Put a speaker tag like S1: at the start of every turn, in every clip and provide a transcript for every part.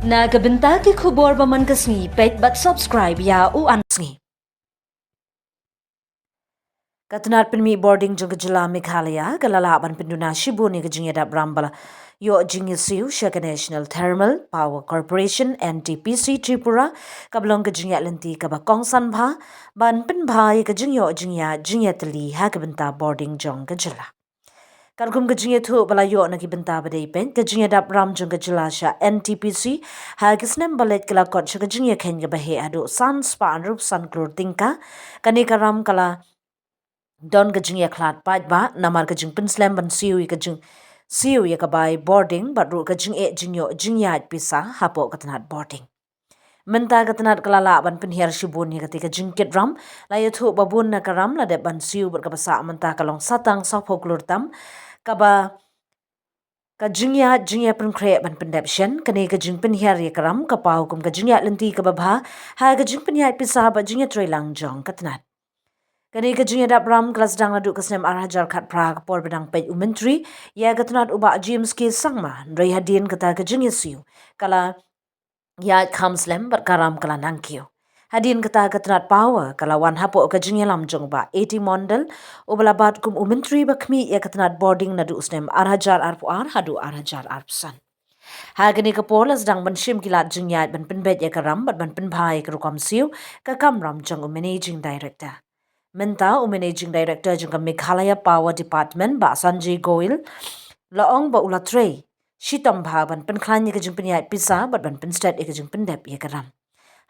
S1: Nagabenta ki khubor baman kasngi pet but subscribe ya u ansngi. Katanat penmi boarding jung Jylla Meghalaya galala ban penduna shibu ni gajingya da brambala yo jingya SIEW Shaka National Thermal Power Corporation NTPC Tripura kablong gajingya lenti kaba kongsan bha ban penbha ye gajingyo jingya tali ha kabenta boarding jung Jylla. Kargum gajingya thu balayo na kibenta badai pen gajingya dap ram jung Jylla sha NTPC ha gisnem balet kala kot sha gajingya khen bahe adu san spa anrup san klur tingka kanikaram kala don gajingya klat pat ba namar gajing penslam ban SIEW ya kabai boarding badru gajing jingya pisa hapo katanat boarding. Menta katanat kalala ban penhiar shibun ni ketika jingkit ram la yathu babun na karam la de ban SIEW berkabasa menta kalong satang sapo klur tam kaba kajingya penkre ban pendapsyen kane kajing penhiar ya karam kapau kum kajingya lenti kababha ha kajing penhiar pisa ba jingya trelang jong katanat. Kani kajingya dap ram kelas dang laduk kesnem arhajar kat pra kapor bedang pej umentri ya katanat uba GMSK sangma rei hadin kata kajingya SIEW kala ya kamslem berkaram kala nangkio. Hadin kata katanat power kala wan hapo kajingya lamjong ba 80 mondel ubalabat kum umentri bakmi ya katanat boarding nadu usnem arhajar arpuar hadu arhajar arpsan. Hagani kapor las dang ban shim kilat jingya ban penbet ya karam ban penbhai kerukam SIEW ka kamram jong managing director. Mynta Managing Director jengka Meghalaya Power Department ba Sanjay Goyal laong ba ulatre shitam bha ban penkhlanya kajing penyai pisa ban penstat e kajing pendep ye karam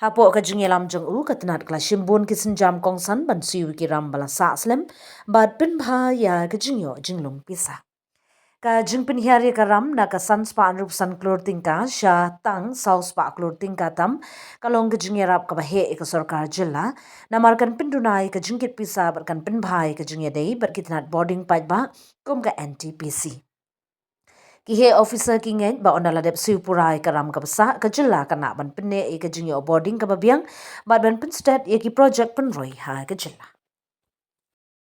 S1: hapo kajing yelam jeng u katanat kla shimbun kisin jam kongsan ban SIEW kiram bala sa slem bat pen bha ya kajing yo jinglung pisa ka jing penhiar ye karam na ka san spa anrup san klur tingka sha tang sau spa klur tingka tam kalong kajing yarap ka bahe ka sarkar Jylla namarkan pendunai ka jingkit pisa barkan penbhai ka jing yadai berkitnat boarding pat ba kum ka NTPC kihe officer kingen ba ondala dep SIEW purai karam ka basa ka Jylla kana ban penne e ka jing yo boarding ka babiang ban penstat ye ki project penroi ha ka Jylla